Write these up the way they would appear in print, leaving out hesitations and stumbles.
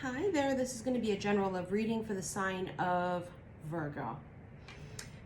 Hi there, this is going to be a general love reading for the sign of Virgo.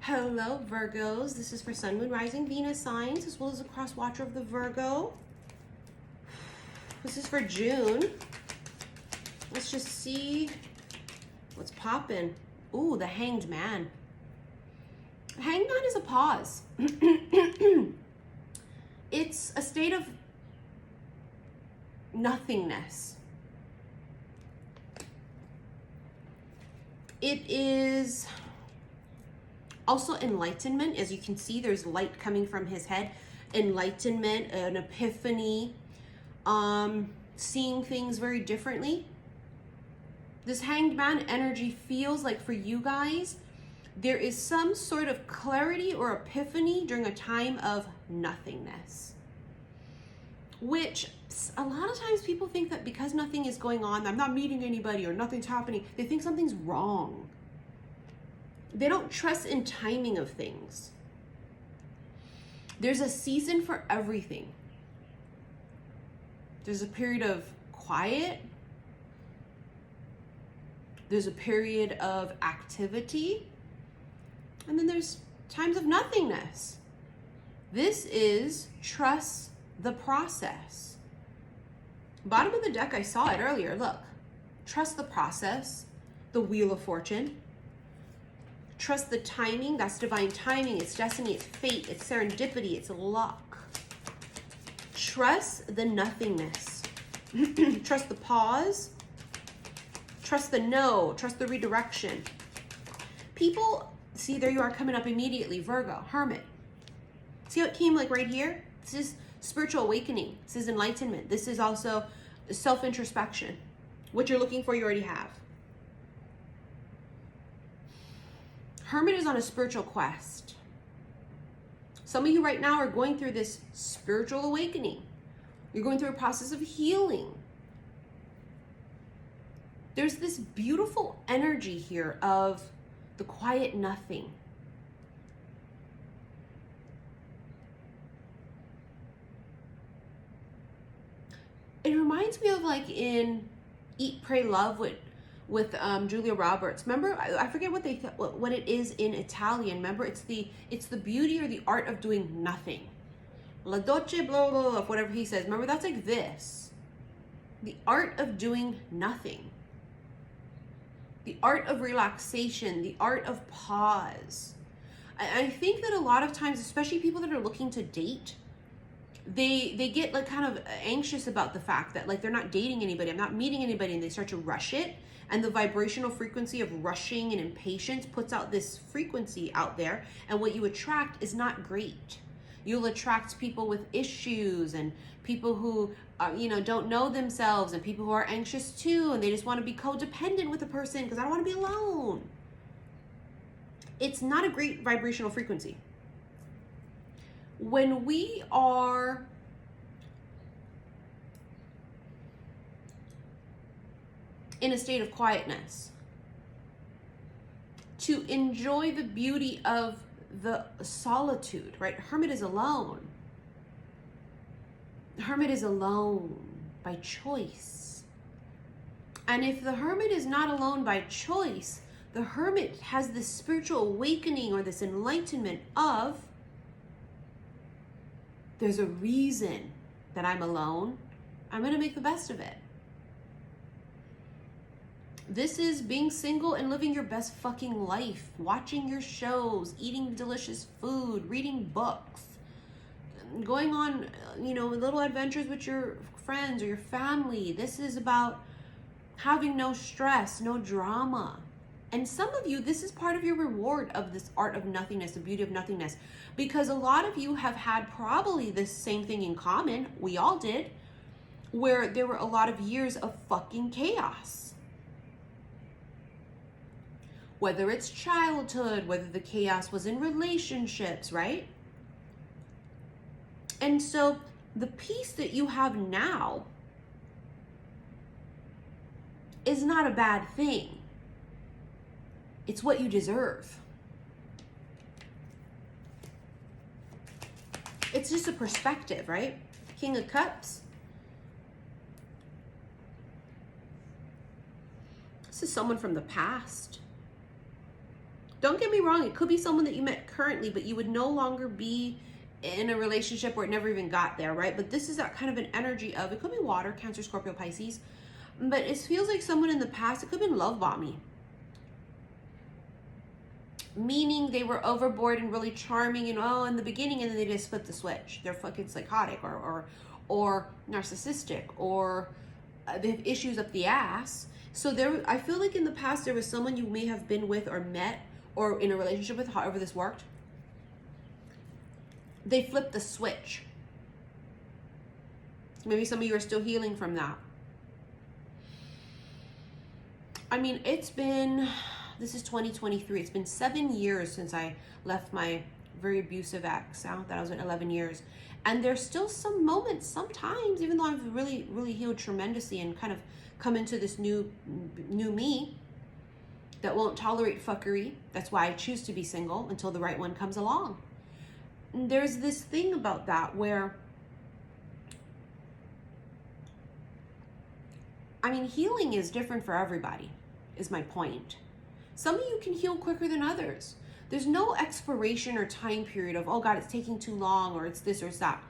Hello Virgos, this is for Sun, Moon, Rising, Venus signs, as well as a cross watcher of the Virgo. This is for June. Let's just see what's popping. Ooh, the Hanged Man. Hanged Man is a pause. It's a state of nothingness. It is also enlightenment. As you can see, there's light coming from his head. Enlightenment, an epiphany, seeing things very differently. This Hanged Man energy feels like for you guys, there is some sort of clarity or epiphany during a time of nothingness. Which a lot of times people think that because nothing is going on, I'm not meeting anybody or nothing's happening, they think something's wrong. They don't trust in timing of things. There's a season for everything. There's a period of quiet. There's a period of activity. And then there's times of nothingness. This is trust the process. Bottom of the deck, I saw it earlier. Look, trust the process, the Wheel of Fortune. Trust the timing. That's divine timing. It's destiny. It's fate. It's serendipity. It's luck. Trust the nothingness. Trust the pause. Trust the no. Trust the redirection. People, see, there you are coming up immediately. Virgo, Hermit. See how it came like right here? This is spiritual awakening. This is enlightenment. This is also self-introspection. What you're looking for, you already have. Hermit is on a spiritual quest. Some of you right now are going through this spiritual awakening. You're going through a process of healing. There's this beautiful energy here of the quiet nothing. It reminds me of like in Eat, Pray, Love with Julia Roberts. Remember, I forget what it is in Italian. Remember, it's the beauty or the art of doing nothing. La dolce blah blah blah, whatever he says. Remember, that's like this. The art of doing nothing. The art of relaxation. The art of pause. I think that a lot of times, especially people that are looking to date, they get like kind of anxious about the fact that like they're not dating anybody, I'm not meeting anybody, and they start to rush it. And the vibrational frequency of rushing and impatience puts out this frequency out there, and what you attract is not great. You'll attract people with issues and people who don't know themselves, and people who are anxious too, and they just want to be codependent with a person because I don't want to be alone. It's not a great vibrational frequency. When we are in a state of quietness, to enjoy the beauty of the solitude, right? Hermit is alone. Hermit is alone by choice. And if the hermit is not alone by choice, the hermit has this spiritual awakening or this enlightenment of, there's a reason that I'm alone. I'm going to make the best of it. This is being single and living your best fucking life, watching your shows, eating delicious food, reading books, going on, little adventures with your friends or your family. This is about having no stress, no drama. And some of you, this is part of your reward of this art of nothingness, the beauty of nothingness, because a lot of you have had probably this same thing in common. We all did, where there were a lot of years of fucking chaos. Whether it's childhood, whether the chaos was in relationships, right? And so the peace that you have now is not a bad thing. It's what you deserve. It's just a perspective, right? King of Cups. This is someone from the past. Don't get me wrong, it could be someone that you met currently, but you would no longer be in a relationship where it never even got there, right? But this is that kind of an energy of, it could be water, Cancer, Scorpio, Pisces, but it feels like someone in the past, it could have been love bombing. Meaning they were overboard and really charming and in the beginning, and then they just flipped the switch. They're fucking psychotic or narcissistic, or they have issues up the ass. So I feel like in the past there was someone you may have been with or met or in a relationship with, however this worked. They flipped the switch. Maybe some of you are still healing from that. I mean, this is 2023. It's been 7 years since I left my very abusive ex. I thought I was at 11 years. And there's still some moments sometimes, even though I've really, really healed tremendously and kind of come into this new me that won't tolerate fuckery. That's why I choose to be single until the right one comes along. And there's this thing about that where, I mean, healing is different for everybody, is my point. Some of you can heal quicker than others. There's no expiration or time period of, oh God, it's taking too long, or it's this or it's that.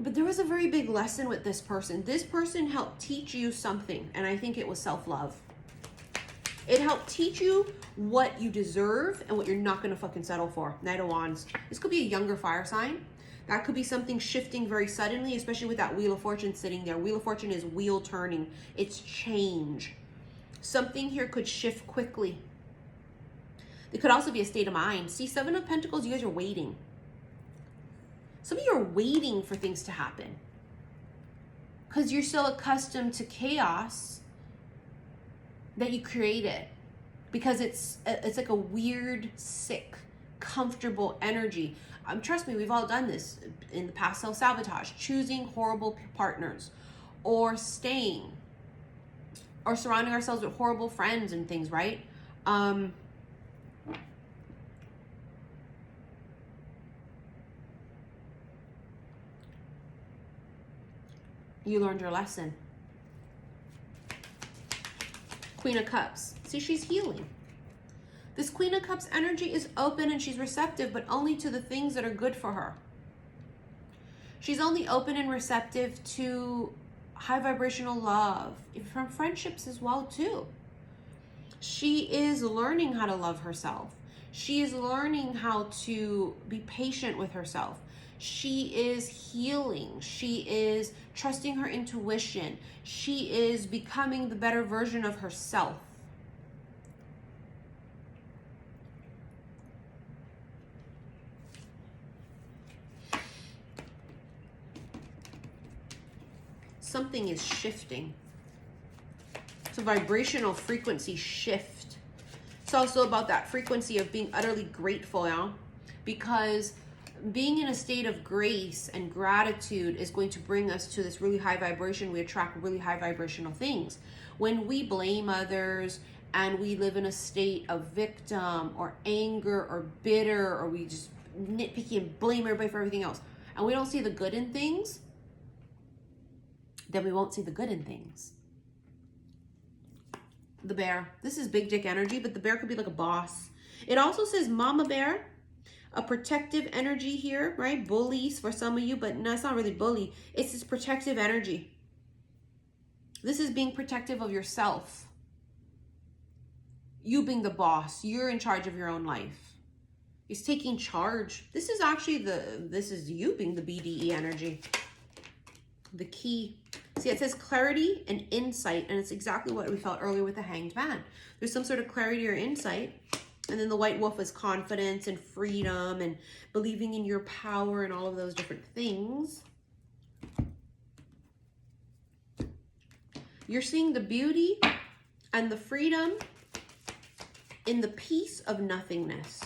But there was a very big lesson with this person. This person helped teach you something, and I think it was self-love. It helped teach you what you deserve and what you're not going to fucking settle for. Knight of Wands. This could be a younger fire sign. That could be something shifting very suddenly, especially with that Wheel of Fortune sitting there. Wheel of Fortune is wheel turning. It's change. Something here could shift quickly. It could also be a state of mind. See, Seven of Pentacles, you guys are waiting. Some of you are waiting for things to happen because you're so accustomed to chaos that you create it, because it's like a weird, sick, comfortable energy. Trust me, we've all done this in the past. Self-sabotage, choosing horrible partners, or staying, or surrounding ourselves with horrible friends and things, right? You learned your lesson. Queen of Cups. See, she's healing. This Queen of Cups energy is open and she's receptive, but only to the things that are good for her. She's only open and receptive to high vibrational love, from friendships as well too. She is learning how to love herself. She is learning how to be patient with herself. She is healing. She is trusting her intuition. She is becoming the better version of herself. Something is shifting. It's a vibrational frequency shift. It's also about that frequency of being utterly grateful, yeah? Because being in a state of grace and gratitude is going to bring us to this really high vibration. We attract really high vibrational things. When we blame others and we live in a state of victim or anger or bitter, or we just nitpicky and blame everybody for everything else, and we don't see the good in things, then we won't see the good in things. The bear. This is big dick energy, but the bear could be like a boss. It also says mama bear. A protective energy here, right? Bullies for some of you, but no, it's not really bully. It's this protective energy. This is being protective of yourself. You being the boss. You're in charge of your own life. It's taking charge. This is actually this is you being the BDE energy. The key. See, it says clarity and insight, and it's exactly what we felt earlier with the Hanged Man. There's some sort of clarity or insight. And then the White Wolf is confidence and freedom and believing in your power and all of those different things. You're seeing the beauty and the freedom in the peace of nothingness.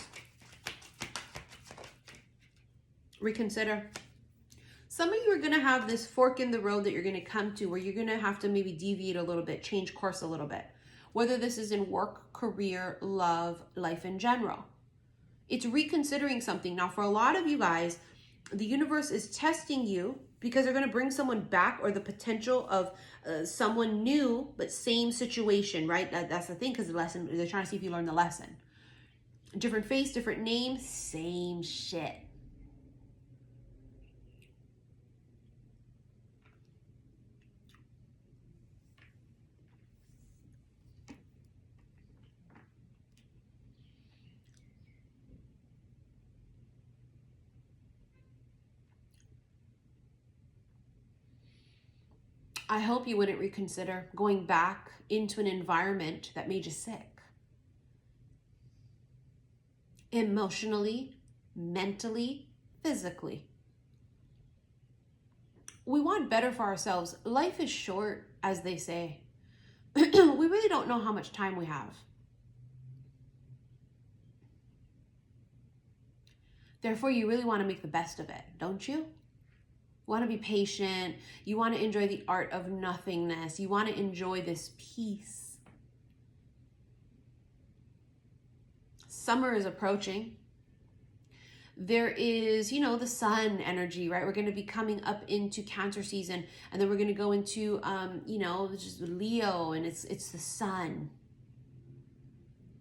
Reconsider. Some of you are going to have this fork in the road that you're going to come to, where you're going to have to maybe deviate a little bit, change course a little bit. Whether this is in work, career, love, life in general. It's reconsidering something. Now, for a lot of you guys, the universe is testing you because they're going to bring someone back, or the potential of someone new, but same situation, right? That's the thing, because the lesson, they're trying to see if you learn the lesson. Different face, different name, same shit. I hope you wouldn't reconsider going back into an environment that made you sick. Emotionally, mentally, physically. We want better for ourselves. Life is short, as they say. We really don't know how much time we have. Therefore, you really want to make the best of it, don't you? You want to be patient. You want to enjoy the art of nothingness. You want to enjoy this peace. Summer is approaching. There is, you know, the sun energy, right? We're going to be coming up into Cancer season, and then we're going to go into, you know, just Leo, and it's the sun.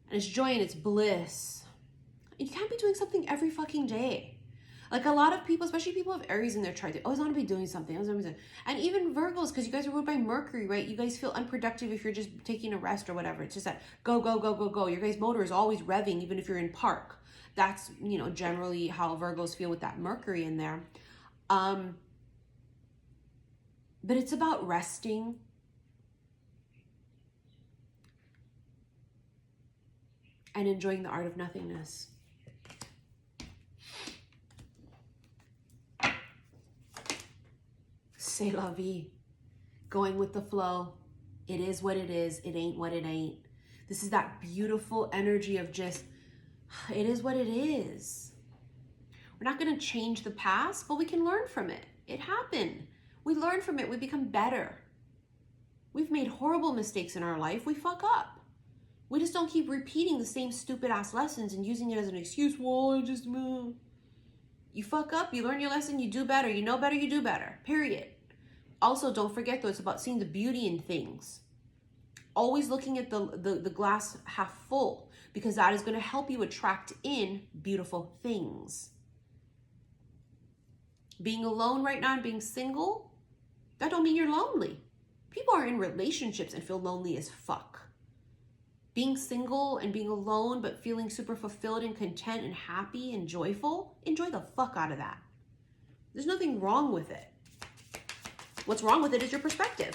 And it's joy and it's bliss. And you can't be doing something every fucking day. Like a lot of people, especially people with Aries in their chart, they always want to be doing something. And even Virgos, because you guys are ruled by Mercury, right? You guys feel unproductive if you're just taking a rest or whatever. It's just that go, go, go, go, go. Your guys' motor is always revving, even if you're in park. That's, you know, generally how Virgos feel with that Mercury in there. But it's about resting. And enjoying the art of nothingness. C'est la vie. Going with the flow. It is what it is. It ain't what it ain't. This is that beautiful energy of just, it is what it is. We're not going to change the past, but we can learn from it. It happened. We learn from it. We become better. We've made horrible mistakes in our life. We fuck up. We just don't keep repeating the same stupid ass lessons and using it as an excuse. Well, I just moved. You fuck up, you learn your lesson, you do better. You know better, you do better. Period. Also, don't forget though, it's about seeing the beauty in things. Always looking at the glass half full, because that is going to help you attract in beautiful things. Being alone right now and being single, that don't mean you're lonely. People are in relationships and feel lonely as fuck. Being single and being alone but feeling super fulfilled and content and happy and joyful, enjoy the fuck out of that. There's nothing wrong with it. What's wrong with it is your perspective.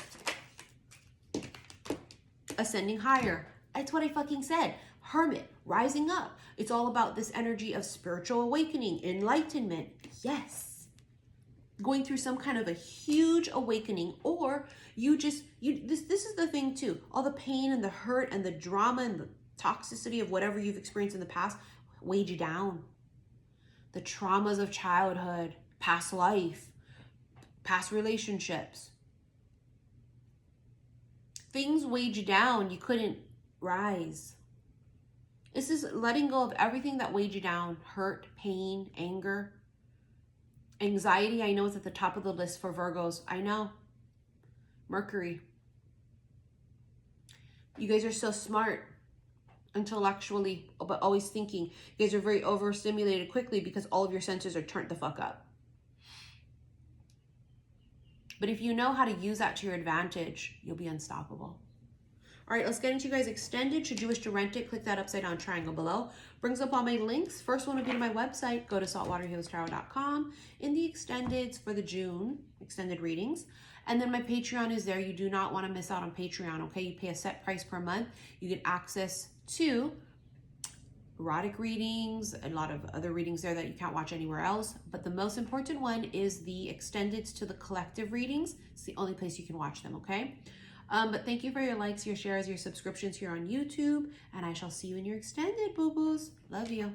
Ascending higher. That's what I fucking said. Hermit, rising up. It's all about this energy of spiritual awakening, enlightenment. Yes. Going through some kind of a huge awakening, or this is the thing too. All the pain and the hurt and the drama and the toxicity of whatever you've experienced in the past weighed you down. The traumas of childhood, past life, past relationships. Things weighed you down. You couldn't rise. This is letting go of everything that weighed you down. Hurt, pain, anger, anxiety. I know it's at the top of the list for Virgos. I know. Mercury. You guys are so smart intellectually, but always thinking. You guys are very overstimulated quickly because all of your senses are turned the fuck up. But if you know how to use that to your advantage, you'll be unstoppable. All right, let's get into you guys extended. Should you wish to rent it, click that upside down triangle below. Brings up all my links. First one would be to my website. Go to saltwaterhealstarot.com. In the extendeds for the June extended readings. And then my Patreon is there. You do not want to miss out on Patreon, okay? You pay a set price per month. You get access to erotic readings, a lot of other readings there that you can't watch anywhere else. But the most important one is the extendeds to the collective readings. It's the only place you can watch them, okay? But thank you for your likes, your shares, your subscriptions here on YouTube. And I shall see you in your extended, boo-boos. Love you.